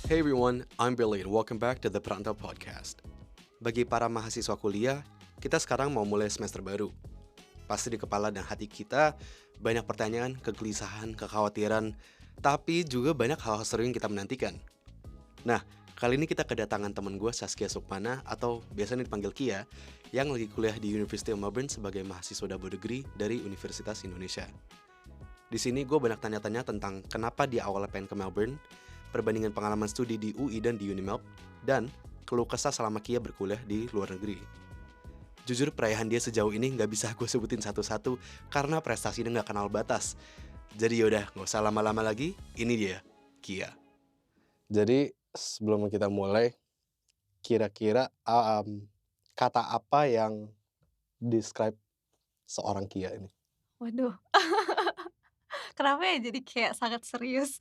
Hey everyone, I'm Billy and welcome back to the Perantau Podcast. Bagi para mahasiswa kuliah, kita sekarang mau mulai semester baru. Pasti di kepala dan hati kita banyak pertanyaan, kegelisahan, kekhawatiran, tapi juga banyak hal-hal seru yang kita menantikan. Nah, kali ini kita kedatangan teman gue Saskia Sukmana atau biasanya dipanggil Kia yang lagi kuliah di University of Melbourne sebagai mahasiswa double degree dari Universitas Indonesia. Di sini gue banyak tanya-tanya tentang kenapa dia awalnya pengen ke Melbourne, perbandingan pengalaman studi di UI dan di Unimelb, dan keluh kesah selama Kia berkuliah di luar negeri. Jujur perayaan dia sejauh ini nggak bisa gue sebutin satu-satu karena prestasinya nggak kenal batas. Jadi yaudah, nggak usah lama-lama lagi, ini dia, Kia. Jadi sebelum kita mulai, kira-kira kata apa yang describe seorang Kia ini? Waduh, kenapa ya jadi kayak sangat serius?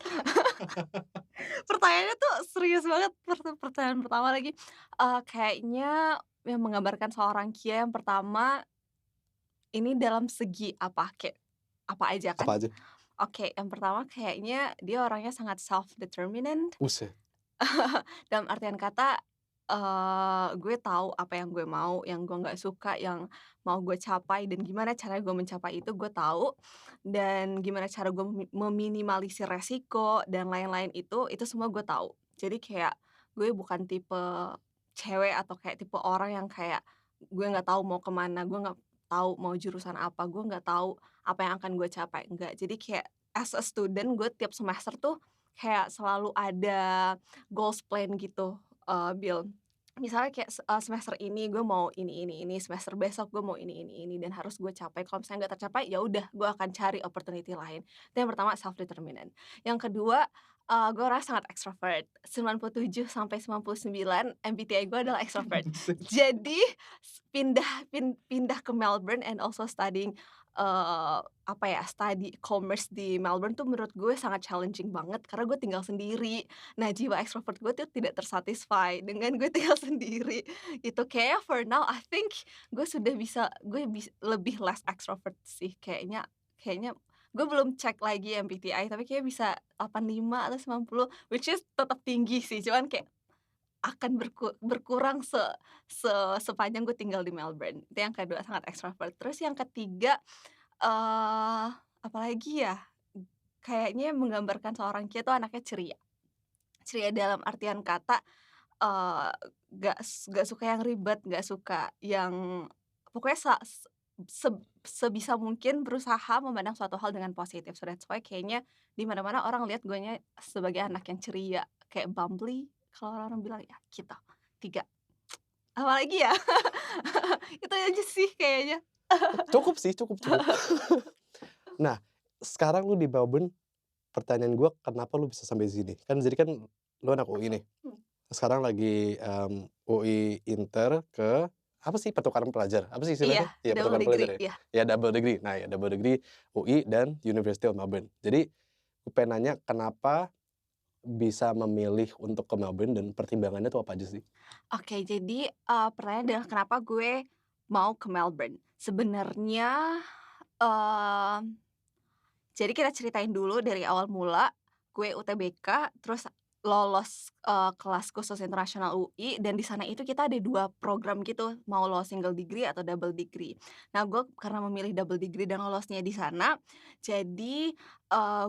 Pertanyaannya tuh serius banget, pertanyaan pertama lagi, kayaknya yang menggambarkan seorang Kia yang pertama, ini dalam segi apa, kayak apa aja kan? Apa aja? Oke, yang pertama kayaknya dia orangnya sangat self-determinant, Buset. dalam artian kata, gue tahu apa yang gue mau, yang gue nggak suka, yang mau gue capai, dan gimana cara gue mencapai itu gue tahu, dan gimana cara gue meminimalisir resiko dan lain-lain itu semua gue tahu. Jadi kayak gue bukan tipe cewek atau kayak tipe orang yang kayak gue nggak tahu mau kemana, gue nggak tahu mau jurusan apa, gue nggak tahu apa yang akan gue capai, enggak. Jadi kayak as a student gue tiap semester tuh kayak selalu ada goals plan gitu, Bill. Misalnya kayak semester ini gue mau ini, semester besok gue mau ini, dan harus gue capai. Kalau misalnya nggak tercapai, ya udah gue akan cari opportunity lain. Itu yang pertama self determinant. Yang kedua, gue orangnya sangat extrovert. 97 sampai 99 MBTI gue adalah extrovert. Jadi pindah ke Melbourne and also studying, study commerce di Melbourne tuh menurut gue sangat challenging banget karena gue tinggal sendiri. Nah, jiwa extrovert gue tuh tidak tersatisfy dengan gue tinggal sendiri. Itu kayaknya for now I think gue lebih less extrovert sih kayaknya. Kayaknya gue belum cek lagi MBTI tapi kayaknya bisa 85 atau 90, which is tetap tinggi sih, cuman kayak akan berkurang sepanjang gue tinggal di Melbourne. Itu yang kedua, sangat extrovert. Terus yang ketiga, apalagi ya, kayaknya yang menggambarkan seorang Kia tuh anaknya ceria. Ceria dalam artian kata, eee, nggak suka yang ribet, nggak suka yang pokoknya se sebisa mungkin berusaha memandang suatu hal dengan positif. So that's why kayaknya di mana-mana orang lihat guenya sebagai anak yang ceria, kayak bubbly kalau orang-orang bilang, ya gitu. 3, apalagi ya? Itu aja sih kayaknya. Cukup sih, cukup. Nah, sekarang lu di Melbourne, pertanyaan gue kenapa lu bisa sampai sini? Jadi kan lu anak UI nih, Hmm, sekarang lagi, UI Inter ke apa sih, pertukaran pelajar? Apa sih iya, istilahnya? Iya, double pertukaran degree, pelajar ya? iya. Ya double degree. Nah ya double degree UI dan University of Melbourne. Jadi, gue pengen nanya kenapa bisa memilih untuk ke Melbourne dan pertimbangannya tuh apa aja sih? Oke, jadi, pertanyaannya adalah kenapa gue mau ke Melbourne. Sebenarnya, mmm jadi kita ceritain dulu dari awal mula, gue UTBK, terus lolos, kelas khusus internasional UI, dan di sana itu kita ada 2 program gitu, mau lo single degree atau double degree. Nah, gue karena memilih double degree dan lolosnya di sana, jadi,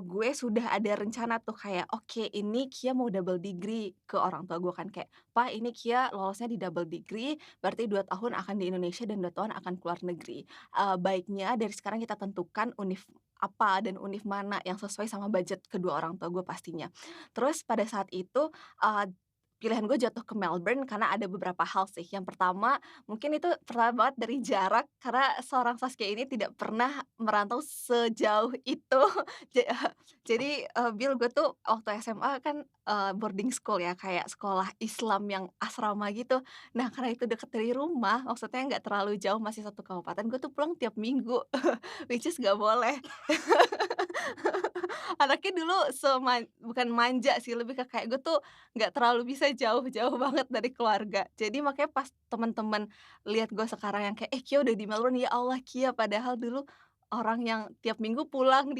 gue sudah ada rencana tuh kayak, "Oke, ini Kia mau double degree," ke orang tua gue kan kayak, "Pa, ini Kia lolosnya di double degree, berarti 2 tahun akan di Indonesia dan 2 tahun akan keluar negeri. Baiknya dari sekarang kita tentukan univ apa dan univ mana yang sesuai sama budget kedua orang tua gue pastinya." Terus pada saat itu, pilihan gue jatuh ke Melbourne karena ada beberapa hal sih. Yang pertama, mungkin itu pertama banget dari jarak karena seorang Saskia ini tidak pernah merantau sejauh itu. Ja jadi, Bill, gue tuh waktu SMA kan, boarding school ya, kayak sekolah Islam yang asrama gitu. Nah, karena itu deket dari rumah, maksudnya nggak terlalu jauh, masih satu kabupaten, gue tuh pulang tiap minggu, which is nggak boleh. Anaknya dulu bukan manja sih, lebih ke kayak gue tuh nggak terlalu bisa jauh-jauh banget dari keluarga. Jadi makanya pas teman-teman lihat gue sekarang yang kayak, "Eh, Kia udah di Melbourne," ya Allah, Kia padahal dulu orang yang tiap minggu pulang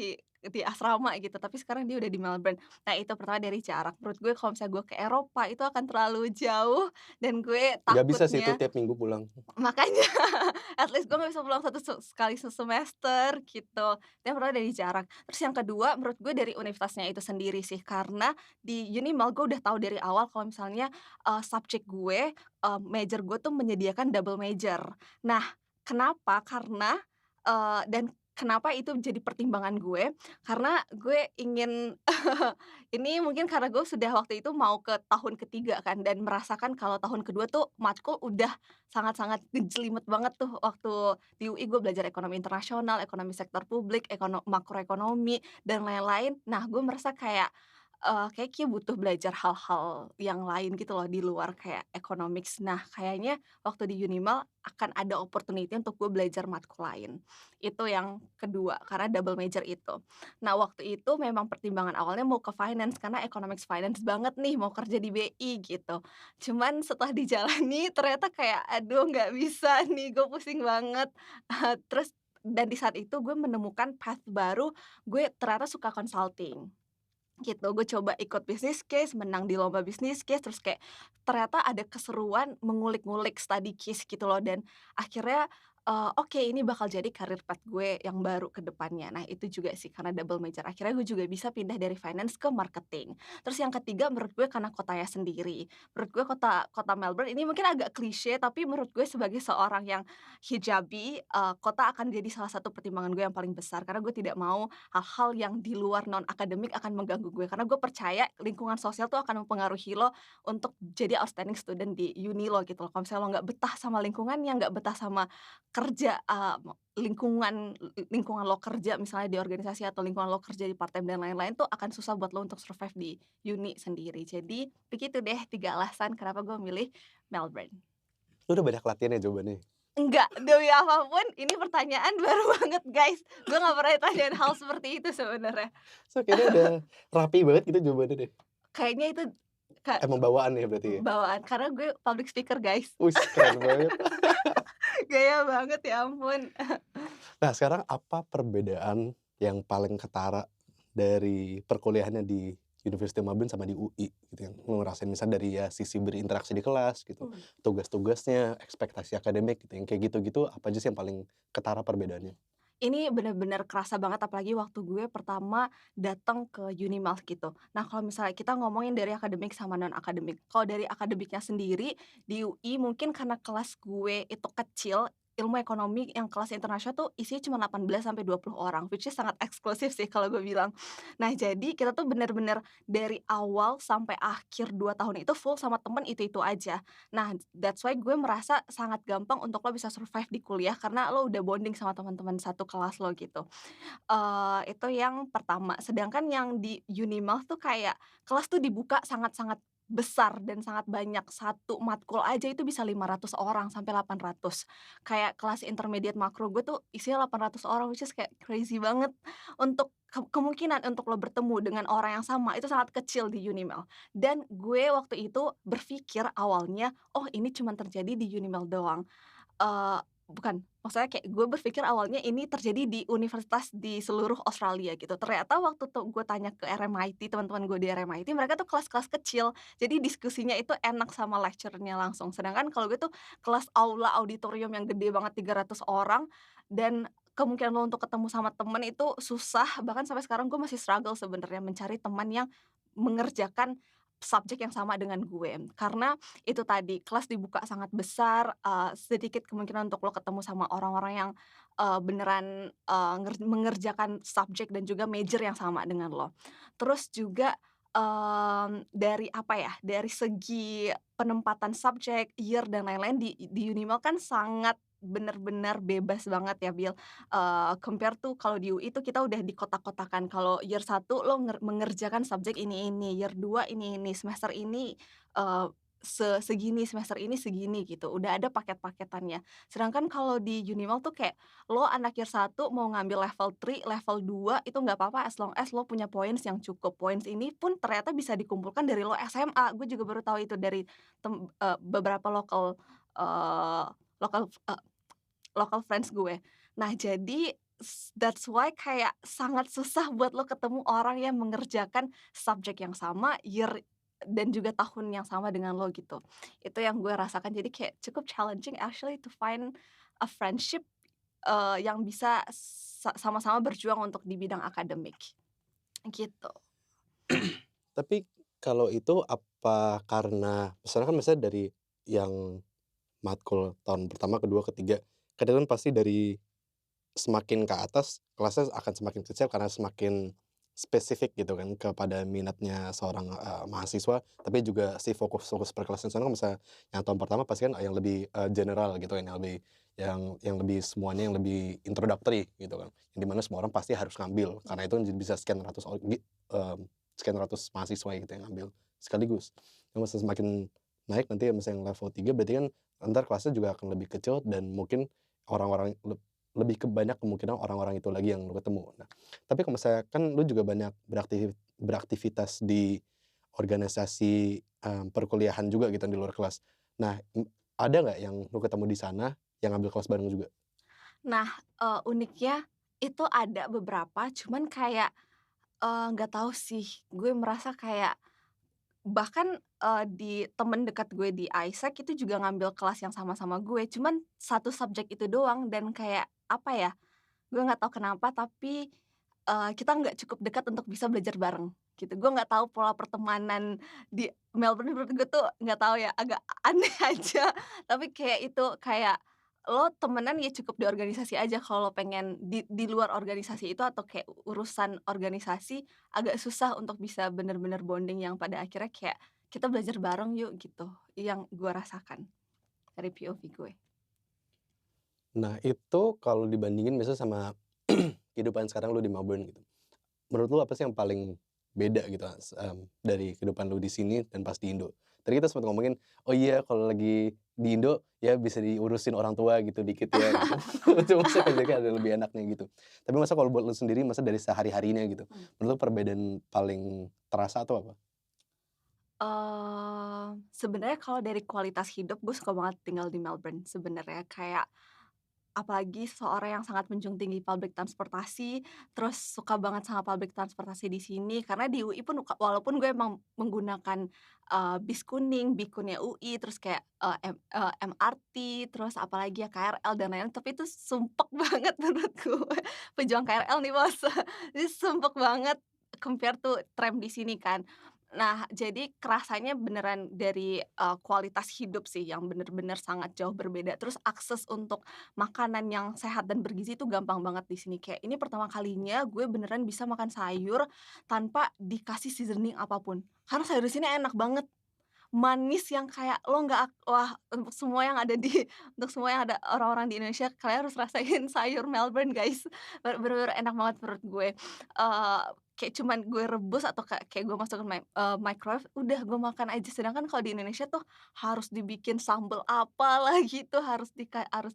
di asrama gitu, tapi sekarang dia udah di Melbourne. Nah itu pertama dari jarak, menurut gue kalau misalnya gue ke Eropa itu akan terlalu jauh dan gue Nggak bisa sih itu takutnya tiap minggu pulang. makanya at least gue nggak bisa pulang sekali semester gitu. Itu yang pertama dari jarak. Terus yang kedua menurut gue dari universitasnya itu sendiri sih, karena di Unimel gue udah tahu dari awal kalau misalnya, subjek gue, major gue tuh menyediakan double major. Nah, kenapa? Karena, dan kenapa itu jadi pertimbangan gue, karena gue ingin ini mungkin karena gue sudah waktu itu mau ke tahun ketiga kan dan merasakan kalau tahun kedua tuh matkul udah sangat-sangat ngejelimet banget tuh waktu di UI gue belajar ekonomi internasional, ekonomi sektor publik, makroekonomi, dan lain-lain. Nah, gue merasa kayak, kayaknya butuh belajar hal-hal yang lain gitu loh di luar kayak economics. Nah, kayaknya waktu di Unimal akan ada opportunity untuk gue belajar matkul lain. Itu yang kedua, karena double major itu. Nah, waktu itu memang pertimbangan awalnya mau ke finance karena economics finance banget nih, mau kerja di BI gitu. Cuman setelah dijalani ternyata kayak, aduh nggak bisa nih, gue pusing banget. Terus dan di saat itu gue menemukan path baru, gue ternyata suka consulting. Gitu, gue coba ikut business case, menang di lomba business case, terus kayak ternyata ada keseruan mengulik-ngulik study case gitu loh dan akhirnya, oke ini bakal jadi career path gue yang baru ke depannya. Nah itu juga sih karena double major, akhirnya gue juga bisa pindah dari finance ke marketing. Terus yang ketiga menurut gue karena kotanya sendiri. Menurut gue kota kota Melbourne ini mungkin agak klise, tapi menurut gue sebagai seorang yang hijabi, kota akan jadi salah satu pertimbangan gue yang paling besar karena gue tidak mau hal-hal yang di luar non akademik akan mengganggu gue karena gue percaya lingkungan sosial tuh akan mempengaruhi lo untuk jadi outstanding student di uni lo gitu loh. Kalau misalnya lo nggak betah sama lingkungannya, nggak betah sama kerja, lingkungan lo kerja misalnya di organisasi atau lingkungan lo kerja di part time dan lain-lain tuh akan susah buat lo untuk survive di uni sendiri. Jadi begitu deh 3 alasan kenapa gue milih Melbourne. Lu udah banyak latihan ya jawabannya? Enggak, demi apapun ini pertanyaan baru banget guys, gue nggak pernah ditanyain hal seperti itu sebenarnya. So kayaknya udah rapi banget gitu jawabannya deh. Kayaknya itu Kak, Emang bawaan ya berarti ya? bawaan karena gue public speaker guys. Wis keren banget. Gaya banget ya ampun. Nah sekarang apa perbedaan yang paling ketara dari perkuliahannya di University of Melbourne sama di UI gitu yang lu ngerasain misal dari ya sisi berinteraksi di kelas gitu, tugas-tugasnya, ekspektasi akademik gitu, yang kayak gitu-gitu apa aja sih yang paling ketara perbedaannya? Ini bener-bener kerasa banget apalagi waktu gue pertama datang ke Unimals gitu. Nah kalau misalnya kita ngomongin dari akademik sama non akademik. Kalau dari akademiknya sendiri di UI mungkin karena kelas gue itu kecil, ilmu ekonomi yang kelas internasional tuh isinya cuma 18 sampai 20 orang, which is sangat eksklusif sih kalau gue bilang. Nah jadi kita tuh bener-bener dari awal sampai akhir 2 tahun itu full sama temen itu-itu aja. Nah, that's why gue merasa sangat gampang untuk lo bisa survive di kuliah karena lo udah bonding sama teman-teman satu kelas lo gitu. Itu yang pertama. Sedangkan yang di Unimel tuh kayak kelas tuh dibuka sangat-sangat besar dan sangat banyak. Satu matkul aja itu bisa 500 orang sampai 800. Kayak kelas intermediate makro gue tuh isinya 800 orang, which is kayak crazy banget. Untuk kemungkinan untuk lo bertemu dengan orang yang sama itu sangat kecil di Unimel. Dan gue waktu itu berpikir awalnya, "Oh ini cuma terjadi di Unimel doang." Bukan, maksudnya kayak gue berpikir awalnya ini terjadi di universitas di seluruh Australia gitu. Ternyata waktu tuh gue tanya ke RMIT, teman-teman gue di RMIT, mereka tuh kelas-kelas kecil. Jadi diskusinya itu enak sama lecturer-nya langsung. Sedangkan kalau gue tuh kelas aula auditorium yang gede banget 300 orang dan kemungkinan lo untuk ketemu sama temen itu susah. Bahkan sampai sekarang gue masih struggle sebenarnya mencari teman yang mengerjakan subjek yang sama dengan gue. Karena itu tadi, kelas dibuka sangat besar, sedikit kemungkinan untuk lo ketemu sama orang-orang yang, beneran, mengerjakan subjek dan juga major yang sama dengan lo. Terus juga, dari apa ya, dari segi penempatan subjek, year, dan lain-lain di Unimel kan sangat bener-bener bebas banget ya, Bil. Compare to kalau di UI tuh kita udah dikotak-kotakan, kalau year 1 lo mengerjakan subjek ini, year 2 ini, semester ini, eee, segini, semester ini segini gitu, udah ada paket-paketannya. Sedangkan kalau di Unimel tuh kayak lo anak year 1 mau ngambil level 3, level 2 itu nggak apa-apa as long as lo punya points yang cukup. Points ini pun ternyata bisa dikumpulkan dari lo SMA, gue juga baru tahu itu dari beberapa eee, lokal, local friends gue. Nah jadi That's why kayak sangat susah buat lo ketemu orang yang mengerjakan subjek yang sama, year dan juga tahun yang sama dengan lo gitu. Itu yang gue rasakan, jadi kayak cukup challenging actually to find a friendship, yang bisa sama-sama berjuang untuk di bidang akademik, gitu. Tapi kalau itu apa karena misalnya kan misalnya dari yang matkul tahun pertama, kedua, ketiga, kadang kan pasti dari semakin ke atas kelasnya akan semakin kecil karena semakin spesifik gitu kan kepada minatnya seorang, mahasiswa, tapi juga si fokus-fokus perkelasnya sana kan misalnya yang tahun pertama pasti kan yang lebih, general gitu kan, yang lebih semuanya yang lebih introductory gitu kan, yang di mana semua orang pasti harus ngambil karena itu bisa sekian ratus sekian ratus mahasiswa gitu yang ngambil sekaligus. Yang misalnya semakin naik nanti misalnya yang level 3 berarti kan entar kelasnya juga akan lebih kecil dan mungkin orang-orang lebih ke banyak kemungkinan orang-orang itu lagi yang lu ketemu. Nah, tapi kalau misalnya kan lu juga banyak beraktivitas di organisasi, perkuliahan juga gitu di luar kelas. Nah, ada nggak yang lu ketemu di sana yang ngambil kelas bareng juga? Nah, uniknya itu ada beberapa, cuman kayak, nggak tahu sih, gue merasa kayak bahkan, di temen dekat gue di ISEC itu juga ngambil kelas yang sama-sama gue, cuman satu subjek itu doang dan kayak, apa ya, gue nggak tahu kenapa tapi, kita nggak cukup dekat untuk bisa belajar bareng, gitu. Gue nggak tahu pola pertemanan di Melbourne menurut gue tuh nggak tahu ya, agak aneh aja, tapi kayak itu, kayak lo temenan ya cukup di organisasi aja, kalau lo pengen di luar organisasi itu atau kayak urusan organisasi, agak susah untuk bisa bener-bener bonding yang pada akhirnya kayak, "Kita belajar bareng yuk," gitu, yang gue rasakan dari POV gue. Nah, itu kalau dibandingin misalnya sama kehidupan sekarang lu di Melbourne gitu. Menurut lu apa sih yang paling beda gitu, dari kehidupan lu di sini dan pas di Indo? Tadi kita sempet ngomongin, oh iya kalau lagi di Indo ya bisa diurusin orang tua gitu dikit ya gitu. Itu masa kerjanya ada lebih enaknya gitu. Tapi masa kalau buat lu sendiri, masa dari sehari-harinya gitu, Mmm. menurut lu perbedaan paling terasa tuh apa? Sebenarnya kalau dari kualitas hidup gue suka banget tinggal di Melbourne sebenarnya, kayak apalagi seorang yang sangat menjunjung tinggi public transportasi, terus suka banget sama public transportasi di sini karena di UI pun walaupun gue emang menggunakan, bis kuning, Bikunnya UI, terus kayak, MRT, terus apalagi ya KRL dan lain-lain, tapi itu sumpek banget menurut gue. Pejuang KRL nih Bos, ini sumpek banget compare to tram di sini kan. Nah, jadi kerasanya beneran dari, kualitas hidup sih yang bener-bener sangat jauh berbeda, terus akses untuk makanan yang sehat dan bergizi itu gampang banget di sini. Kayak ini pertama kalinya gue beneran bisa makan sayur tanpa dikasih seasoning apapun. Karena sayur di sini enak banget, manis yang kayak lo nggak wah untuk semua yang ada di untuk semua yang ada orang-orang di Indonesia, kalian harus rasain sayur Melbourne guys. Bener-bener enak banget menurut gue. Kayak cuman gue rebus atau kayak gue masukin microwave, udah gue makan aja. Sedangkan kalau di Indonesia tuh harus dibikin sambel apalah gitu, harus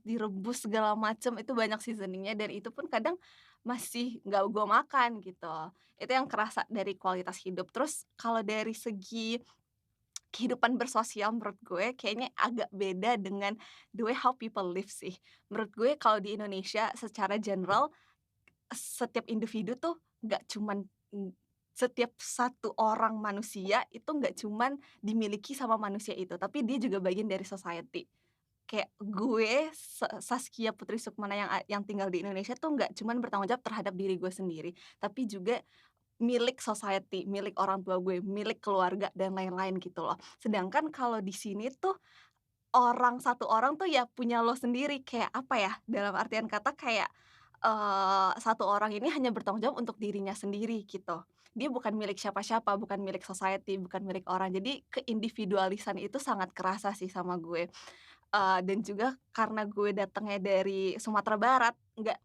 direbus segala macem, itu banyak seasoningnya dan itu pun kadang masih nggak gue makan gitu. Itu yang kerasa dari kualitas hidup. Terus kalau dari segi kehidupan bersosial menurut gue kayaknya agak beda dengan the way how people live sih. Menurut gue kalau di Indonesia secara general, setiap individu tuh nggak cuman, setiap satu orang manusia itu nggak cuman dimiliki sama manusia itu, tapi dia juga bagian dari society. Kayak gue, Saskia Putri Sukmana yang tinggal di Indonesia tuh nggak cuman bertanggung jawab terhadap diri gue sendiri, tapi juga milik society, milik orang tua gue, milik keluarga dan lain-lain gitu loh. Sedangkan kalau di sini tuh satu orang tuh ya punya lo sendiri, kayak apa ya, dalam artian kata kayak, satu orang ini hanya bertanggung jawab untuk dirinya sendiri gitu. Dia bukan milik siapa-siapa, bukan milik society, bukan milik orang. Jadi keindividualisan itu sangat kerasa sih sama gue. Dan juga karena gue datangnya dari Sumatera Barat, nggak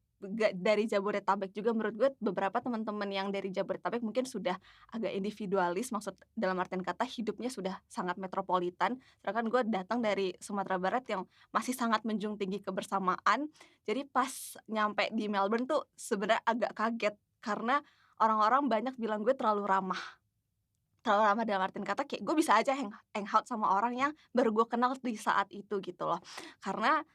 dari Jabodetabek juga, menurut gue beberapa teman-teman yang dari Jabodetabek mungkin sudah agak individualis, maksud dalam artian kata hidupnya sudah sangat metropolitan, sedangkan gue datang dari Sumatera Barat yang masih sangat menjunjung tinggi kebersamaan. Jadi pas nyampe di Melbourne tuh sebenarnya agak kaget, karena orang-orang banyak bilang gue terlalu ramah. Terlalu ramah dalam artian kata kayak gue bisa aja hangout sama orang yang baru gue kenal di saat itu gitu loh. Karena,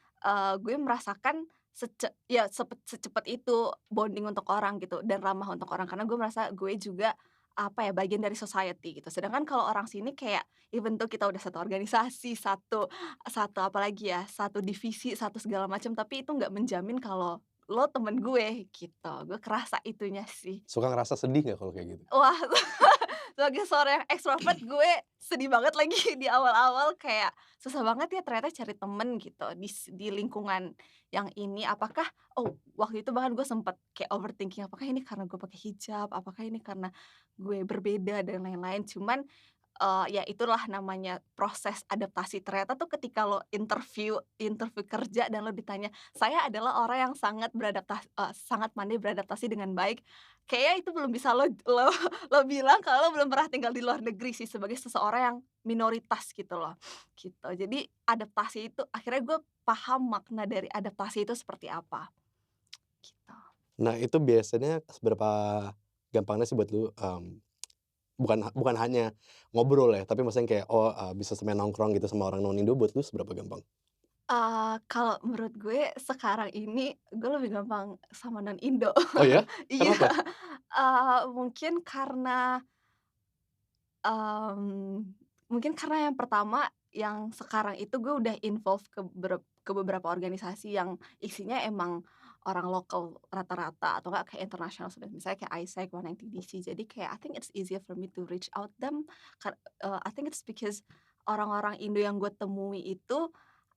gue merasakan secepat itu bonding untuk orang gitu dan ramah untuk orang karena gue merasa gue juga apa ya bagian dari society gitu. Sedangkan kalau orang sini kayak even tuh kita udah satu organisasi, satu satu apalagi ya, satu divisi, satu segala macam tapi itu nggak menjamin kalau lo temen gue gitu. Gue kerasa itunya sih. Suka ngerasa sedih nggak kalau kayak gitu? Wah, sebagai seorang yang ekstrovert gue sedih banget lagi di awal-awal kayak susah banget ya ternyata cari temen gitu di lingkungan yang ini. Apakah waktu itu bahkan gue sempet kayak overthinking, apakah ini karena gue pakai hijab, apakah ini karena gue berbeda dan lain-lain. Cuman ya itulah namanya proses adaptasi. Ternyata tuh ketika lo interview interview kerja dan lo ditanya, "Saya adalah orang yang sangat pandai beradaptasi dengan baik." Kayaknya itu belum bisa lo lo bilang kalau lo belum pernah tinggal di luar negeri sih sebagai seseorang yang minoritas gitu loh, gitu. Jadi adaptasi itu akhirnya gue paham makna dari adaptasi itu seperti apa, gitu. Nah itu biasanya seberapa gampangnya sih buat lu, bukan hanya ngobrol ya, tapi maksudnya kayak, bisa sampai nongkrong gitu sama orang non-Indo buat lu seberapa gampang? Kalau menurut gue sekarang ini gue lebih gampang sama non-Indo. Oh ya? Iya, Kenapa? mungkin karena, mmm, mungkin karena yang pertama, yang sekarang itu gue udah involve ke beberapa organisasi yang isinya emang orang lokal rata-rata atau enggak kayak international student, misalnya kayak ISEC, 190 DC. Jadi kayak I think it's easier for me to reach out them, I think it's because orang-orang Indo yang gue temui itu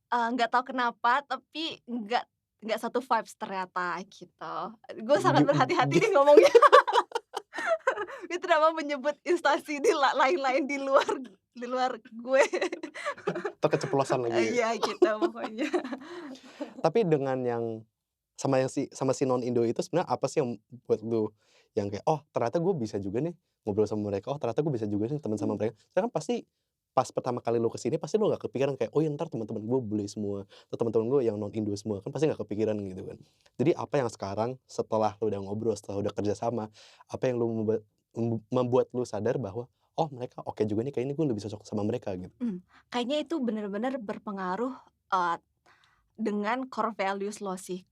nggak tahu kenapa, tapi nggak satu vibes ternyata gitu. Gue sangat Gi berhati-hati gi nih ngomongnya. Gue tidak mau menyebut instansi lain-lain di luar gue. Atau keceplosan lagi ya? Iya gitu pokoknya. Tapi dengan yang sama si non-Indo itu sebenarnya apa sih yang buat lu yang kayak, "Oh ternyata gue bisa juga nih ngobrol sama mereka, oh ternyata gue bisa juga nih teman sama Mmm, mereka." Soalnya kan pasti pas pertama kali lu ke sini pasti lu nggak kepikiran kayak, "Oh ya entar teman-teman gue bule semua, atau teman-teman gue yang non-Indo semua." Kan pasti nggak kepikiran gitu kan. Jadi apa yang sekarang setelah lu udah ngobrol, setelah udah kerja sama, apa yang membuat lu sadar bahwa, "Oh mereka oke juga nih, kayaknya gue lebih cocok sama mereka," gitu? kayaknya itu bener-bener berpengaruh, eee, dengan core values lo sih.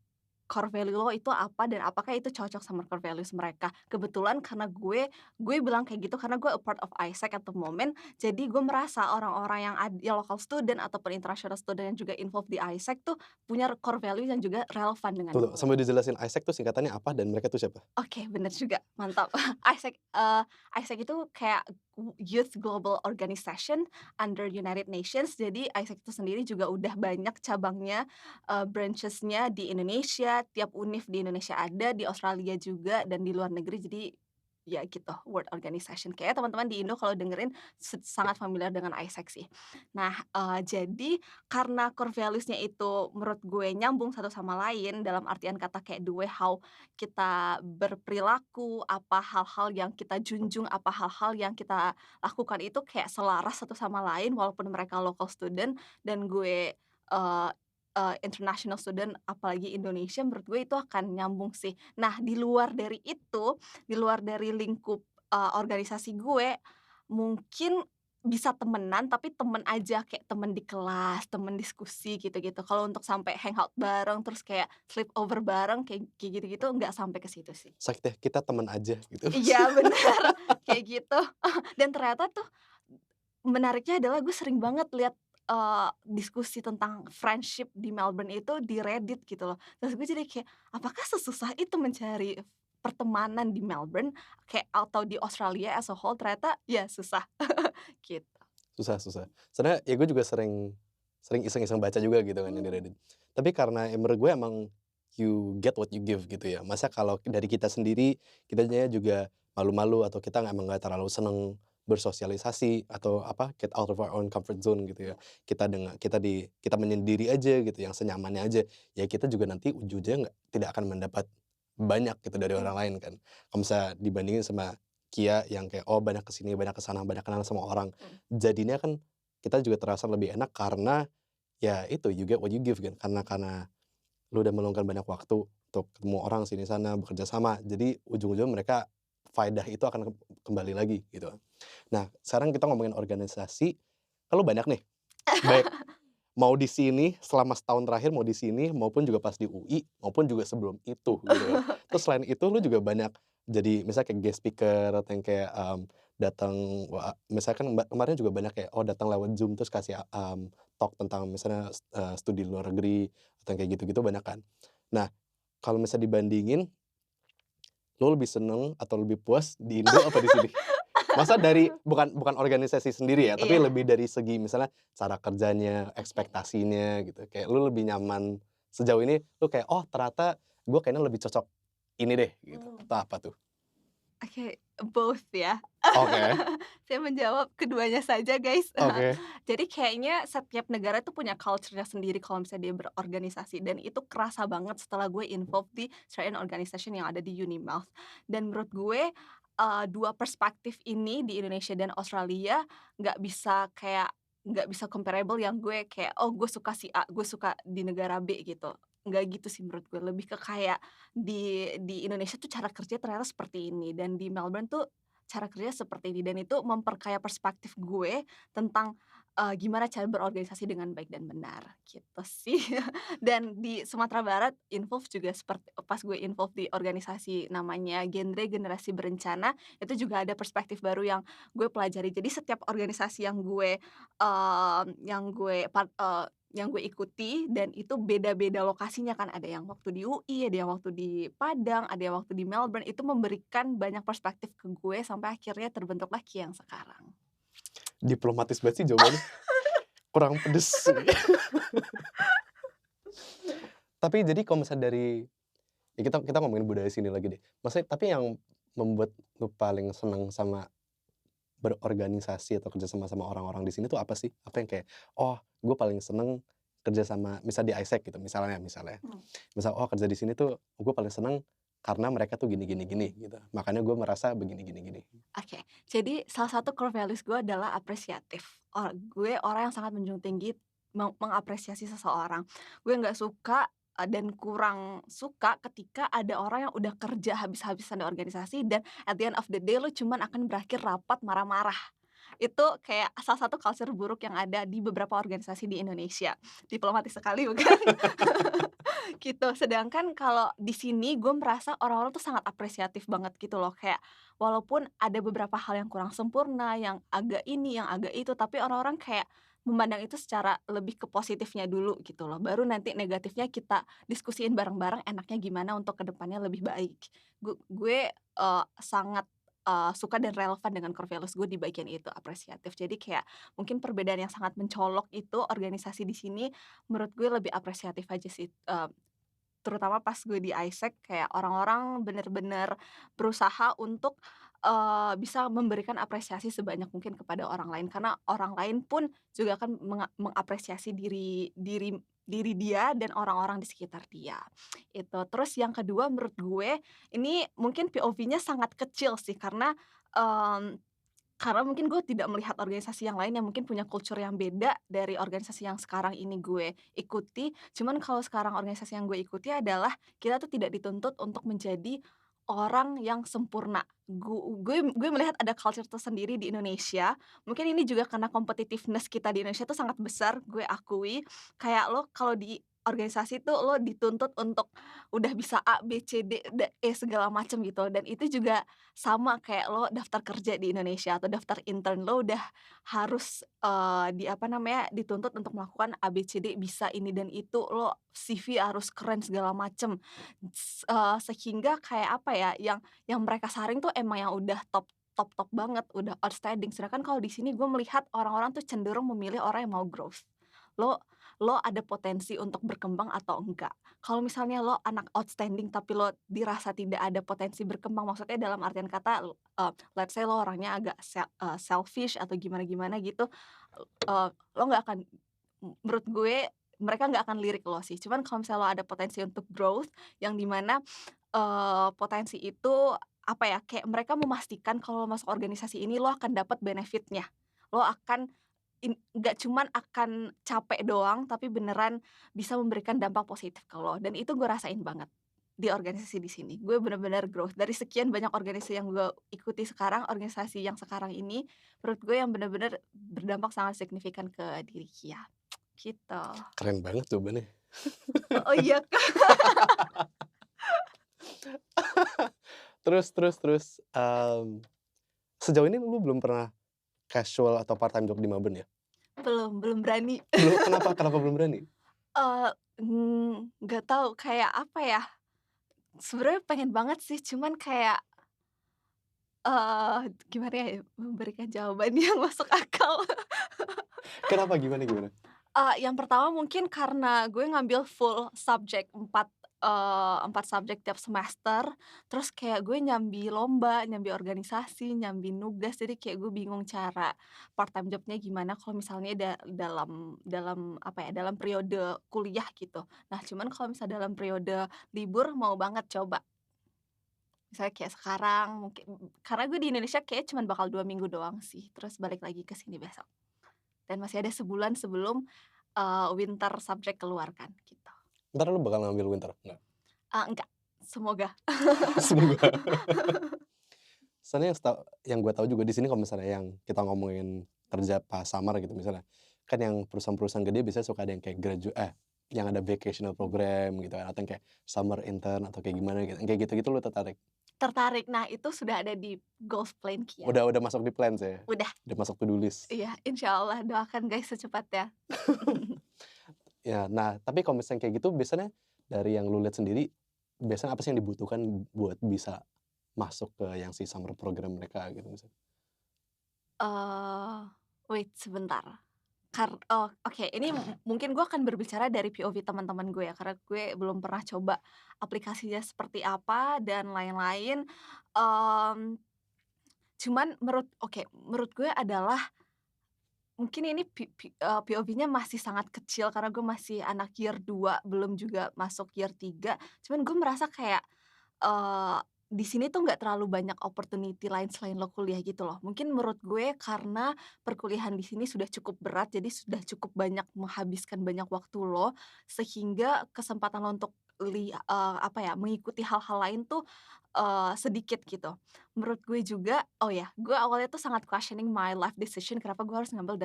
Core value lo itu apa dan apakah itu cocok sama core values mereka. Kebetulan karena gue bilang kayak gitu karena gue a part of ISEC at the moment, jadi gue merasa orang-orang yang local student ataupun international student yang juga involved di ISEC tuh punya core value yang juga relevan dengan Tuh, gue. sambil dijelasin ISEC tuh singkatannya apa dan mereka tuh siapa? Oke, bener juga, mantap. ISEC itu kayak Youth Global Organization under United Nations. Jadi ISEC itu sendiri juga udah banyak cabangnya, branches-nya di Indonesia, tiap univ di Indonesia ada, di Australia juga, dan di luar negeri. Jadi ya gitu, World Organization. Kayaknya teman-teman di Indo kalau dengerin sangat familiar dengan ISEC sih. Nah, jadi karena core values-nya itu menurut gue nyambung satu sama lain dalam artian kata kayak the way how kita berperilaku, apa hal-hal yang kita junjung, apa hal-hal yang kita lakukan itu kayak selaras satu sama lain walaupun mereka local student dan gue, eee international student apalagi Indonesia, menurut gue itu akan nyambung sih. Nah, di luar dari itu, di luar dari lingkup, organisasi gue, mungkin bisa temenan, tapi temen aja, kayak temen di kelas, temen diskusi gitu-gitu. Kalau untuk sampai hangout bareng, terus kayak sleepover bareng, kayak kayak gitu-gitu, nggak sampai ke situ sih. Sakit ya, kita teman aja gitu. Iya bener, kayak gitu. Dan ternyata tuh menariknya adalah gue sering banget lihat, diskusi tentang friendship di Melbourne itu di Reddit gitu loh. Terus gue jadi kayak, apakah sesusah itu mencari pertemanan di Melbourne kayak atau di Australia as a whole? Ternyata ya susah, gitu. Susah susah. Sebenarnya ya gue juga sering sering iseng-iseng baca juga gitu kan yang di Mmm, Reddit. Tapi karena menurut gue emang you get what you give gitu ya. Masa kalau dari kita sendiri, kitanya juga malu-malu atau kita emang nggak terlalu seneng bersosialisasi atau apa, get out of our own comfort zone gitu ya. Kita menyendiri aja gitu, yang senyamannya aja. Ya kita juga nanti ujung-ujungnya tidak akan mendapat banyak gitu dari mhm, orang lain kan. Kalau misalnya dibandingin sama Kia yang kayak, oh banyak ke sini, banyak ke sana, banyak kenal sama orang. mhm, Jadinya kan kita juga terasa lebih enak karena ya itu, you get what you give kan. Karena lu udah meluangkan banyak waktu untuk ketemu orang sini sana, bekerja sama. Jadi ujung-ujungnya mereka faedah itu akan kembali lagi gitu. Nah, sekarang kita ngomongin organisasi, kan lu banyak nih, baik Mau di sini selama setahun terakhir, mau di sini maupun juga pas di UI, maupun juga sebelum itu gitu kan. Terus selain itu lu juga banyak jadi misalnya kayak guest speaker atau yang kayak, datang misalkan kemarin juga banyak kayak, datang lewat Zoom terus kasih, talk tentang misalnya, studi luar negeri atau yang kayak gitu-gitu banyak kan. Nah, kalau misalnya dibandingin, lu lebih seneng atau lebih puas di Indo apa di sini? Masa dari bukan organisasi sendiri ya, tapi Iya. lebih dari segi misalnya cara kerjanya, Oke. ekspektasinya gitu, kayak lu lebih nyaman sejauh ini lu kayak, "Oh ternyata gue kayaknya lebih cocok ini deh," gitu, Mmm. atau apa tuh? Oke, both ya. Oke Saya menjawab keduanya saja, guys. oke. Jadi kayaknya setiap negara tuh punya culture-nya sendiri kalau misalnya dia berorganisasi dan itu kerasa banget setelah gue involved di certain organization yang ada di Unimouth. Dan menurut gue, 2 perspektif ini di Indonesia dan Australia nggak bisa comparable yang gue kayak, "Oh, gue suka si A, gue suka di negara B," gitu. Nggak gitu sih menurut gue, lebih ke kayak di Indonesia tuh cara kerja ternyata seperti ini dan di Melbourne tuh cara kerja seperti ini dan itu memperkaya perspektif gue tentang, gimana cara berorganisasi dengan baik dan benar, gitu sih. Dan di Sumatera Barat involve juga seperti pas gue involve di organisasi namanya Genre Generasi Berencana, itu juga ada perspektif baru yang gue pelajari. Jadi setiap organisasi yang gue ikuti dan itu beda-beda lokasinya kan, ada yang waktu di UI, ada yang waktu di Padang, ada yang waktu di Melbourne, itu memberikan banyak perspektif ke gue sampai akhirnya terbentuklah Ki yang sekarang. Diplomatis banget sih jawabannya, kurang pedes. Tapi jadi kalau misalnya dari ya kita kita ngomongin budaya sini lagi deh, maksudnya tapi yang membuat lu paling seneng sama berorganisasi atau kerja sama orang-orang di sini tuh apa sih? Apa yang kayak, "Oh, gue paling seneng kerja sama" misal di ISEC gitu misalnya. Mmm. Misal, "Oh, kerja di sini tuh gue paling seneng karena mereka tuh gini gini gini," gitu. "Makanya gue merasa begini gini gini." Oke, jadi salah satu core values gue adalah apresiatif. Gue orang yang sangat menjunjung tinggi mengapresiasi seseorang. Gue nggak suka, dan kurang suka ketika ada orang yang udah kerja habis-habisan di organisasi dan at the end of the day lu cuman akan berakhir rapat marah-marah. Itu kayak salah satu culture buruk yang ada di beberapa organisasi di Indonesia. Diplomatis sekali bukan? Gitu. Sedangkan kalau di sini gue merasa orang-orang tuh sangat apresiatif banget gitu loh, kayak walaupun ada beberapa hal yang kurang sempurna, yang agak ini, yang agak itu, tapi orang-orang kayak memandang itu secara lebih ke positifnya dulu gitu loh, baru nanti negatifnya kita diskusiin bareng-bareng enaknya gimana untuk ke depannya lebih baik. Gue, sangat, suka dan relevan dengan core values gue di bagian itu, apresiatif. Jadi kayak mungkin perbedaan yang sangat mencolok itu organisasi di sini menurut gue lebih apresiatif aja sih, terutama pas gue di ISEC kayak orang-orang bener-bener berusaha untuk, bisa memberikan apresiasi sebanyak mungkin kepada orang lain, karena orang lain pun juga akan mengapresiasi diri diri diri dia dan orang-orang di sekitar dia, itu. Terus yang kedua menurut gue, ini mungkin POV-nya sangat kecil sih mmm, karena mungkin gue tidak melihat organisasi yang lain yang mungkin punya culture yang beda dari organisasi yang sekarang ini gue ikuti. Cuman kalau sekarang organisasi yang gue ikuti adalah kita tuh tidak dituntut untuk menjadi orang yang sempurna. Gue melihat ada culture tersendiri di Indonesia. Mungkin ini juga karena competitiveness kita di Indonesia tuh sangat besar, gue akui. Kayak lo kalau di organisasi tuh lo dituntut untuk udah bisa A, B, C, D, E segala macem gitu dan itu juga sama kayak lo daftar kerja di Indonesia atau daftar intern, lo udah harus, dituntut untuk melakukan A, B, C, D, bisa ini dan itu, lo CV harus keren segala macem. Sehingga kayak apa ya, yang mereka saring tuh emang yang udah top banget, udah outstanding. Sedangkan kalau di sini gue melihat orang-orang tuh cenderung memilih orang yang mau growth. Lo lo ada potensi untuk berkembang atau enggak. Kalau misalnya lo anak outstanding tapi lo dirasa tidak ada potensi berkembang, maksudnya dalam artian kata, let's say lo orangnya agak selfish atau gimana-gimana gitu, lo nggak akan menurut gue mereka nggak akan lirik lo sih. Cuman kalau misalnya lo ada potensi untuk growth yang di mana, potensi itu apa ya, kayak mereka memastikan kalau lo masuk organisasi ini lo akan dapat benefit-nya. Lo akan nggak cuman akan capek doang, tapi beneran bisa memberikan dampak positif ke lo, dan itu gue rasain banget di organisasi di sini. Gue bener-bener growth. Dari sekian banyak organisasi yang gue ikuti sekarang, organisasi yang sekarang ini, menurut gue yang bener-bener berdampak sangat signifikan ke diri Kia, gitu. Keren banget jawabannya. Oh iya Kak. Terus, sejauh ini lu belum pernah casual atau part time job di Melbourne ya? Belum berani. Belum, kenapa belum berani? Eee, nggak tahu kayak apa ya, sebenarnya pengen banget sih cuman kayak, gimana ya memberikan jawaban yang masuk akal. Kenapa? Gimana? Yang pertama mungkin karena gue ngambil full subjek 4 subjek tiap semester, terus kayak gue nyambi lomba, nyambi organisasi, nyambi nugas, jadi kayak gue bingung cara part-time job-nya gimana kalau misalnya dalam apa ya, dalam periode kuliah gitu. Nah, cuman kalau misalnya dalam periode libur mau banget coba. Misalnya kayak sekarang mungkin karena gue di Indonesia kayaknya cuman bakal 2 minggu doang sih, terus balik lagi ke sini besok. Dan masih ada sebulan sebelum winter subject keluar kan, gitu. Entar lu bakal ngambil winter? Enggak? Enggak, semoga. Semoga. Soalnya yang gue tahu juga di sini kalau misalnya yang kita ngomongin kerja pas summer gitu misalnya, kan yang perusahaan-perusahaan gede biasanya suka ada yang kayak yang ada vocational program gitu kan, atau yang kayak summer intern atau kayak gimana gitu. Yang kayak gitu-gitu lu tertarik? Tertarik. Nah, itu sudah ada di goals plan Kian. Udah masuk di plans ya? Udah, Udah masuk to do list? iya, insyaallah doakan guys secepatnya. Ya, nah tapi kalau misalnya kayak gitu biasanya dari yang lu lihat sendiri, biasanya apa sih yang dibutuhkan buat bisa masuk ke yang si summer program mereka gitu misalnya? Eee, Wait sebentar. Oke, ini mungkin gue akan berbicara dari POV teman-teman gue ya, karena gue belum pernah coba aplikasinya seperti apa dan lain-lain, mmm, cuman menurut gue adalah mungkin ini POV-nya masih sangat kecil karena gue masih anak year 2 belum juga masuk year 3. Cuman gue merasa kayak, eee, di sini tuh nggak terlalu banyak opportunity lain selain lo kuliah gitu loh. Mungkin menurut gue karena perkuliahan di sini sudah cukup berat, jadi sudah cukup banyak menghabiskan banyak waktu lo, sehingga kesempatan lo untuk apa ya, mengikuti hal-hal lain tuh, sedikit gitu. Menurut gue juga gue awalnya tuh sangat questioning my life decision kenapa gue harus ngambil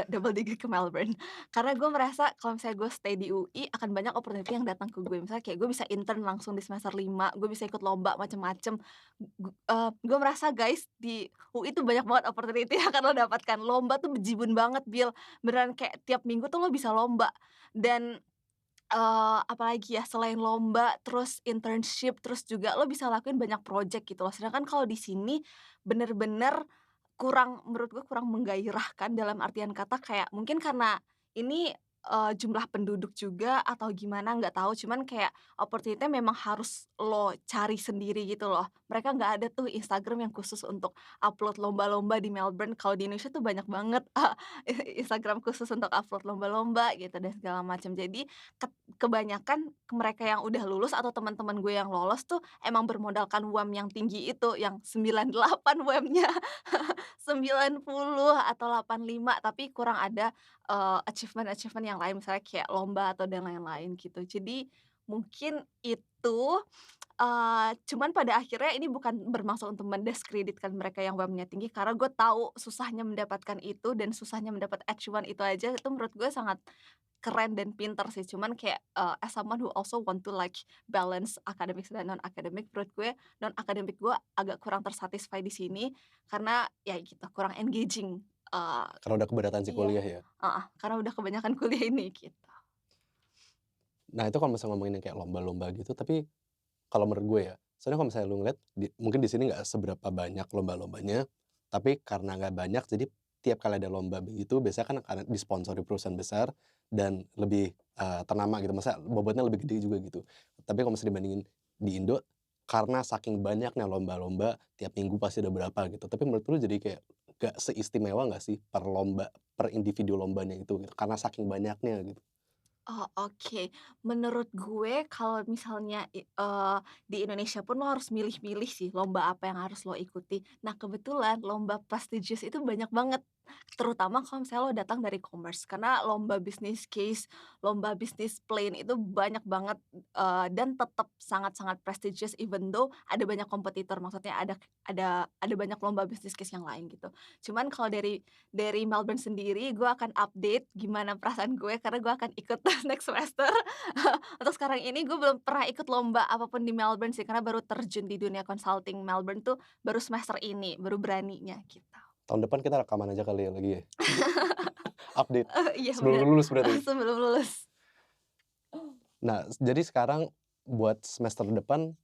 double degree ke Melbourne. Karena gue merasa kalau misalnya gue stay di UI akan banyak opportunity yang datang ke gue. Misalnya kayak gue bisa intern langsung di semester 5, gue bisa ikut lomba macem-macem. Gue merasa guys di UI tuh banyak banget opportunity yang akan lo dapatkan. Lomba tuh bejibun banget, Bil. Beneran kayak tiap minggu tuh lo bisa lomba. Dan apalagi ya, selain lomba, terus internship, terus juga lo bisa lakuin banyak project gitu loh. Sedangkan kalau di sini bener-bener menurut gue kurang menggairahkan dalam artian kata kayak mungkin karena ini, jumlah penduduk juga atau gimana nggak tahu, cuman kayak opportunity-nya memang harus lo cari sendiri gitu loh. Mereka nggak ada tuh Instagram yang khusus untuk upload lomba-lomba di Melbourne. Kalau di Indonesia tuh banyak banget, Instagram khusus untuk upload lomba-lomba gitu dan segala macam. Jadi kebanyakan mereka yang udah lulus atau teman-teman gue yang lolos tuh emang bermodalkan UAM yang tinggi itu, yang 98 UAM-nya. 90 atau 85 tapi kurang ada, achievement-achievement yang lain misalnya kayak lomba atau dan lain-lain gitu. Jadi mungkin itu, cuman pada akhirnya ini bukan bermaksud untuk mendiskreditkan mereka yang WAM-nya tinggi karena gue tahu susahnya mendapatkan itu dan susahnya mendapat achievement itu aja itu menurut gue sangat keren dan pinter sih. Cuman kayak, as someone who also want to like balance academics dan non academic menurut gue non academic gue agak kurang tersatisfy di sini karena ya gitu kurang engaging, Karena udah keberatan si iya, kuliah ya? heeh, karena udah kebanyakan kuliah ini gitu. Nah itu kalau misalnya ngomongin yang kayak lomba-lomba gitu, tapi kalau menurut gue ya, soalnya kalau misalnya lu ngeliat mungkin di sini nggak seberapa banyak lomba-lombanya, tapi karena nggak banyak jadi tiap kali ada lomba begitu biasanya kan akan disponsori perusahaan besar dan lebih, ternama gitu, maksudnya bobotnya lebih gede juga gitu. Tapi kalau misalnya dibandingin di Indo, karena saking banyaknya lomba-lomba, tiap minggu pasti ada berapa gitu, tapi menurut lu jadi kayak nggak seistimewa nggak sih per individu lombanya itu gitu, karena saking banyaknya gitu? Oh, oke. Menurut gue kalau misalnya di Indonesia pun lo harus milih-milih sih lomba apa yang harus lo ikuti. Nah, kebetulan lomba prestigious itu banyak banget. Terutama kalau misalnya lo datang dari commerce, karena lomba bisnis case, lomba bisnis plan itu banyak banget, dan tetap sangat-sangat prestigious even though ada banyak kompetitor, maksudnya ada banyak lomba bisnis case yang lain gitu. Cuman kalau dari Melbourne sendiri, gue akan update gimana perasaan gue karena gue akan ikut next semester. Untuk sekarang ini gue belum pernah ikut lomba apapun di Melbourne sih, karena baru terjun di dunia consulting Melbourne tuh baru semester ini, baru beraninya gitu. Tahun depan kita rekaman aja kali ya lagi ya? Update, Iya sebelum bener, lu lulus berarti? sebelum lulus. Nah, jadi sekarang buat semester depan,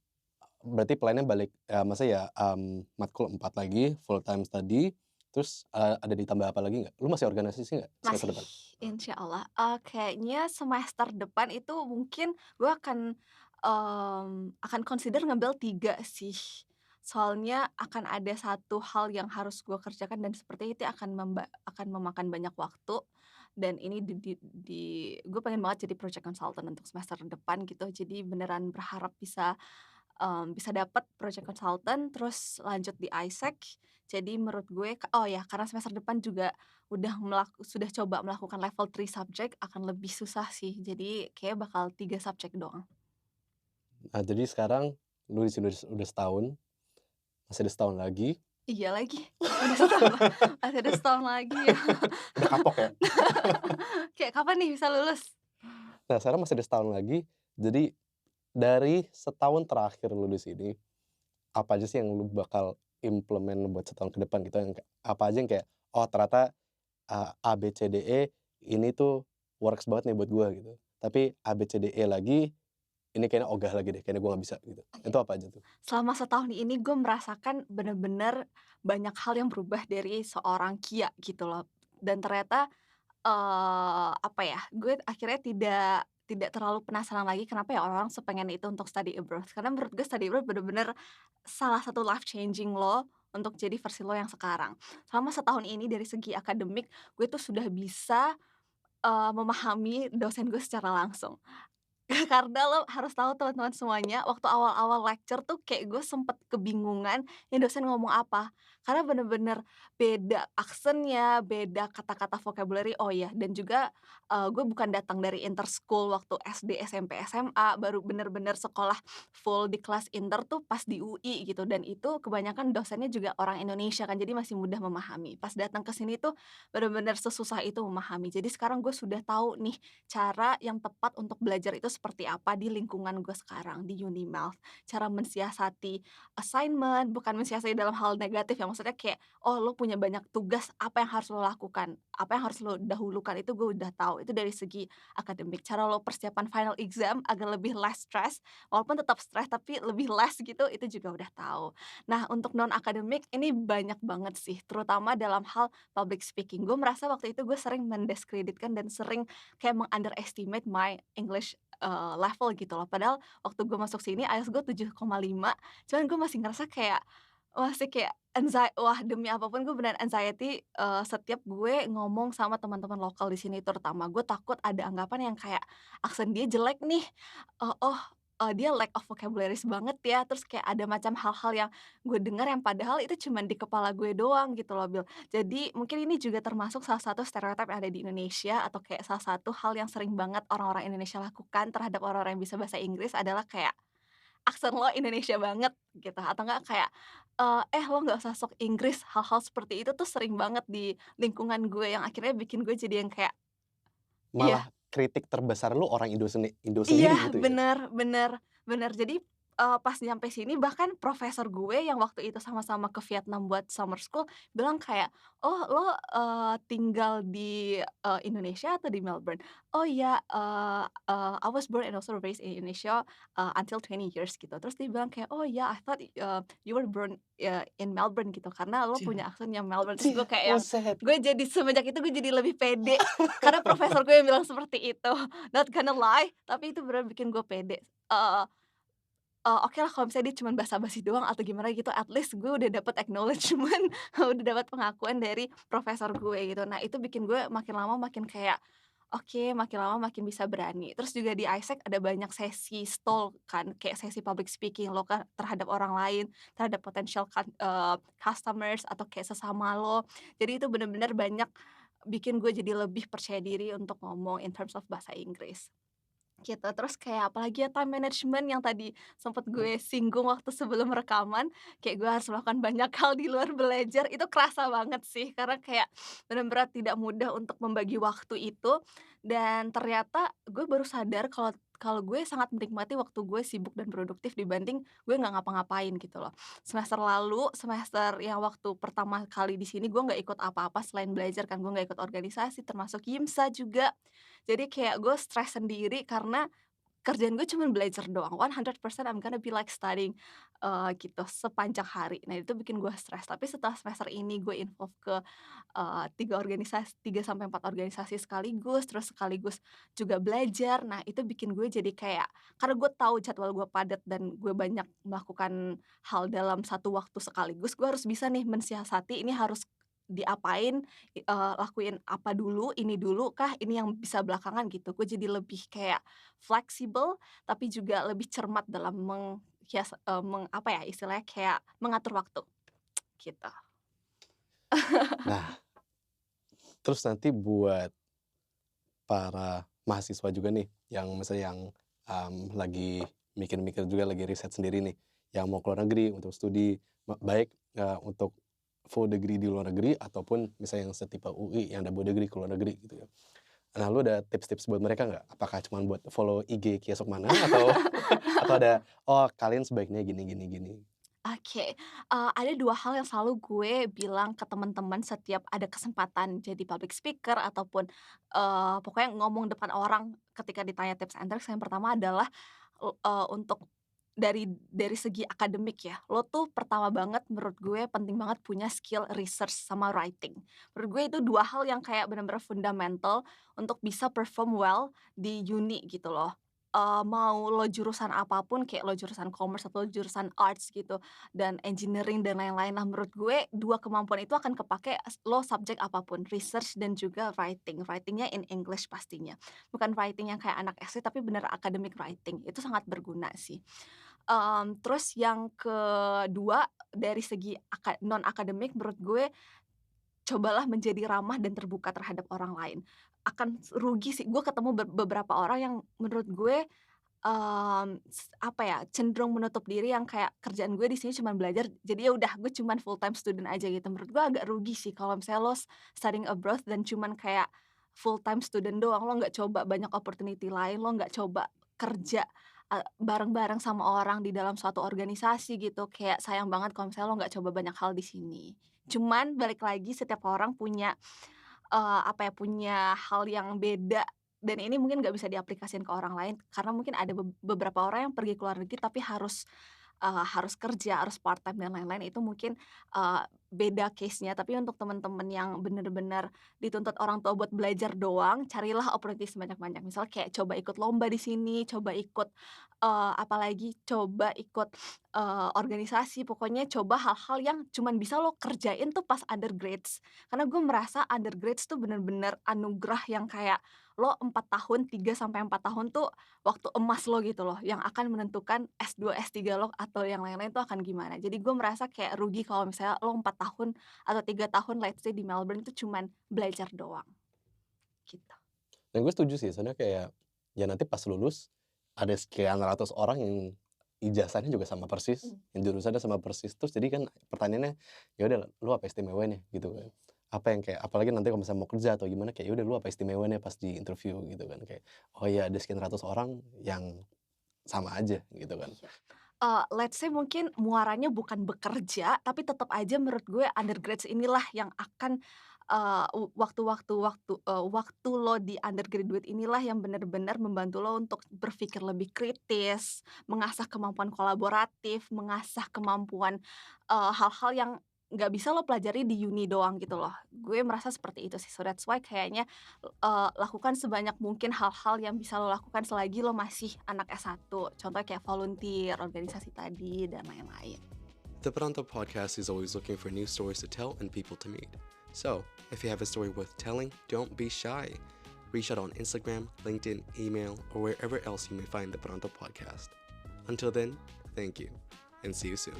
berarti plan-nya balik maksudnya ya, matkul 4 lagi, full time study, terus, ada ditambah apa lagi nggak? Lu masih organisasi nggak semester Masih, depan? insyaallah. Kayaknya semester depan itu mungkin gue akan consider ngambil 3 sih. Soalnya akan ada satu hal yang harus gue kerjakan dan sepertinya itu akan memakan banyak waktu, dan ini gue pengen banget jadi project consultant untuk semester depan gitu. Jadi beneran berharap bisa dapat project consultant terus lanjut di ISEC. Jadi menurut gue oh ya, karena semester depan juga sudah coba melakukan level 3 subject akan lebih susah sih. Jadi kayak bakal 3 subjek doang. Nah, jadi sekarang lu di sini udah setahun, masih ada setahun lagi. Iya lagi, masih ada setahun lagi ya. Udah kapok ya? Kayak kapan nih bisa lulus? Nah, sekarang masih ada setahun lagi, jadi dari setahun terakhir lu di sini, apa aja sih yang lu bakal implement buat setahun ke depan gitu, yang apa aja yang kayak, "Oh ternyata, A, B, C, D, E ini tuh works banget nih buat gua," gitu. Tapi A, B, C, D, E lagi, ini kayaknya ogah lagi deh, kayaknya gua nggak bisa gitu. Oke. Itu apa aja tuh? Selama setahun ini gue merasakan bener-bener banyak hal yang berubah dari seorang Kia gitu loh. Dan ternyata apa ya, gue akhirnya tidak terlalu penasaran lagi kenapa ya orang-orang sepengen itu untuk study abroad. Karena menurut gue study abroad bener-bener salah satu life changing lo untuk jadi versi lo yang sekarang. Selama setahun ini dari segi akademik, gue tuh sudah bisa, memahami dosen gue secara langsung. Karena lo harus tahu teman-teman semuanya, waktu awal-awal lecture tuh kayak gue sempet kebingungan ini dosen ngomong apa. Karena bener-bener beda aksennya, beda kata-kata vocabulary, oh iya, dan juga, gue bukan datang dari interschool waktu SD, SMP, SMA, baru bener-bener sekolah full di kelas inter tuh pas di UI gitu, dan itu kebanyakan dosennya juga orang Indonesia kan, jadi masih mudah memahami. Pas datang ke sini tuh bener-bener sesusah itu memahami. Jadi sekarang gue sudah tahu nih cara yang tepat untuk belajar itu seperti apa di lingkungan gue sekarang di Unimelt. Cara mensiasati assignment, bukan mensiasati dalam hal negatif ya, maksudnya kayak, oh lo punya banyak tugas, apa yang harus lo lakukan, apa yang harus lo dahulukan itu gue udah tahu. Itu dari segi akademik. Cara lo persiapan final exam agar lebih less stress, walaupun tetap stress tapi lebih less gitu, itu juga udah tahu. Nah, untuk non akademik ini banyak banget sih, terutama dalam hal public speaking. Gue merasa waktu itu gue sering mendiskreditkan dan sering kayak meng-underestimate my English, level gitu loh. Padahal waktu gue masuk sini IELTS gue 7,5, cuman gue masih kayak wah demi apapun gue beneran anxiety, setiap gue ngomong sama teman-teman lokal di sini terutama. Gue takut ada anggapan yang kayak, "Aksen dia jelek nih, dia lack of vocabularies banget ya." Terus kayak ada macam hal-hal yang gue dengar yang padahal itu cuman di kepala gue doang gitu loh, Bil. Jadi mungkin ini juga termasuk salah satu stereotip yang ada di Indonesia atau kayak salah satu hal yang sering banget orang-orang Indonesia lakukan terhadap orang-orang yang bisa bahasa Inggris adalah kayak aksen lo Indonesia banget gitu atau enggak kayak, lo nggak usah sok Inggris, hal-hal seperti itu tuh sering banget di lingkungan gue yang akhirnya bikin gue jadi yang kayak iya. Malah kritik terbesar lu orang Indo sendiri Iya, gitu ya? bener bener bener. Jadi, pas nyampe sini bahkan profesor gue yang waktu itu sama-sama ke Vietnam buat summer school bilang kayak, "Oh lo, tinggal di, Indonesia atau di Melbourne?" "Oh ya, I was born and also raised in Indonesia, until 20 years," gitu. Terus dia bilang kayak, "Oh ya, I thought, you were born, in Melbourne gitu, karena lo Cia punya aksen yang Melbourne." Terus gue cia, kayak yang buset. gue jadi semenjak itu gue jadi lebih pede karena profesor gue yang bilang seperti itu. Not gonna lie, tapi itu beneran bikin gue pede. Eee Okelah kalau misalnya dia cuman basa-basi doang atau gimana gitu, at least gue udah dapet acknowledgement, udah dapat pengakuan dari profesor gue gitu. Nah, itu bikin gue makin lama makin kayak, Oke, makin lama makin bisa berani. Terus juga di ISEC ada banyak sesi stall kan, kayak sesi public speaking lo kan terhadap orang lain, terhadap potential customers atau kayak sesama lo. Jadi itu bener-bener banyak bikin gue jadi lebih percaya diri untuk ngomong in terms of bahasa Inggris. Gitu, terus kayak apalagi ya time management yang tadi sempet gue singgung waktu sebelum rekaman, kayak gue harus melakukan banyak hal di luar belajar, itu kerasa banget sih karena kayak bener-bener tidak mudah untuk membagi waktu itu, dan ternyata gue baru sadar kalau kalau gue sangat menikmati waktu gue sibuk dan produktif dibanding gue nggak ngapa-ngapain gitu loh. Semester lalu, semester yang waktu pertama kali di sini gue nggak ikut apa-apa selain belajar kan, gue nggak ikut organisasi termasuk YIMSA juga. Jadi kayak gue stres sendiri karena kerjaan gue cuman belajar doang, 100% I'm gonna be like studying, gitu sepanjang hari. Nah itu bikin gue stres, tapi setelah semester ini gue involve ke, 3 organisasi 3 sampai 4 organisasi sekaligus, terus sekaligus juga belajar. Nah itu bikin gue jadi kayak karena gue tahu jadwal gue padat dan gue banyak melakukan hal dalam satu waktu sekaligus, gue harus bisa nih mensiasati ini harus diapain, lakuin apa dulu, ini dulu kah, ini yang bisa belakangan gitu. Gue jadi lebih kayak fleksibel, tapi juga lebih cermat dalam apa ya, istilahnya kayak mengatur waktu, gitu. Nah, terus nanti buat para mahasiswa juga nih, yang misalnya yang, lagi mikir-mikir juga, lagi riset sendiri nih, yang mau ke luar negeri untuk studi, baik, untuk full degree di luar negeri ataupun misalnya yang setipe UI yang double degree ke luar negeri gitu ya. Nah, lu ada tips-tips buat mereka nggak? Apakah cuman buat follow IG Kia Sukmana atau atau ada, "Oh, kalian sebaiknya gini gini gini." Oke, ada 2 hal yang selalu gue bilang ke teman-teman setiap ada kesempatan jadi public speaker ataupun, pokoknya ngomong depan orang ketika ditanya tips and tricks. Yang pertama adalah, untuk dari segi akademik ya, lo tuh pertama banget menurut gue penting banget punya skill research sama writing. Menurut gue itu 2 hal yang kayak bener-bener fundamental untuk bisa perform well di uni gitu loh. Mau lo jurusan apapun, kayak lo jurusan commerce atau jurusan arts gitu, dan engineering dan lain-lain. Nah, menurut gue 2 kemampuan itu akan kepake lo subjek apapun, research dan juga writing. Writing-nya in English pastinya. Bukan writing yang kayak anak SD, tapi bener academic writing, itu sangat berguna sih. Terus yang kedua, dari segi non akademik menurut gue, cobalah menjadi ramah dan terbuka terhadap orang lain. Akan rugi sih, gue ketemu beberapa orang yang menurut gue, apa ya, cenderung menutup diri yang kayak kerjaan gue di sini cuman belajar, jadi ya udah gue cuman full time student aja gitu. Menurut gue agak rugi sih kalau misalnya lo studying abroad dan cuman kayak full time student doang, lo nggak coba banyak opportunity lain, lo nggak coba kerja, bareng-bareng sama orang di dalam suatu organisasi gitu. Kayak sayang banget kalau misalnya lo nggak coba banyak hal di sini. Cuman balik lagi setiap orang punya, apa ya, punya hal yang beda dan ini mungkin nggak bisa diaplikasikan ke orang lain karena mungkin ada beberapa orang yang pergi ke luar negeri tapi harus kerja, harus part-time dan lain-lain itu mungkin, beda case-nya. Tapi untuk teman-teman yang bener-bener dituntut orang tua buat belajar doang, carilah opportunity sebanyak-banyak. Misal kayak coba ikut lomba di sini, coba ikut, apalagi coba ikut, organisasi, pokoknya coba hal-hal yang cuman bisa lo kerjain tuh pas undergrades. Karena gue merasa undergrades tuh bener-bener anugerah yang kayak lo 4 tahun, 3 sampai 4 tahun tuh waktu emas lo gitu loh, yang akan menentukan S2, S3 lo atau yang lain-lain tuh akan gimana. Jadi gue merasa kayak rugi kalau misalnya lo 4 tahun atau 3 tahun let's say di Melbourne itu cuman belajar doang, gitu. Dan gue setuju sih, soalnya kayak, ya nanti pas lulus, ada sekian ratus orang yang ijazahnya juga sama persis, yang jurusannya sama persis, terus jadi kan pertanyaannya, ya udah lu apa istimewanya gitu kan. Apa yang kayak apalagi nanti kalau misalnya mau kerja atau gimana, kayak ya udah lu apa istimewanya pas di interview gitu kan, kayak, oh ya ada sekian ratus orang yang sama aja gitu kan. Iya. Let's say mungkin muaranya bukan bekerja, tapi tetap aja menurut gue undergrads inilah yang akan, waktu lo di undergraduate inilah yang benar-benar membantu lo untuk berpikir lebih kritis, mengasah kemampuan kolaboratif, mengasah kemampuan, hal-hal yang nggak bisa lo pelajari di uni doang gitu loh. Gue merasa seperti itu sih, so that's why kayaknya lakukan sebanyak mungkin hal-hal yang bisa lo lakukan selagi lo masih anak S1. Contohnya kayak volunteer, organisasi tadi, dan lain-lain. The Pronto podcast is always looking for new stories to tell and people to meet. So, if you have a story worth telling, don't be shy. reach out on Instagram, LinkedIn, email, or wherever else you may find the Perantau Podcast. Until then, thank you, and see you soon.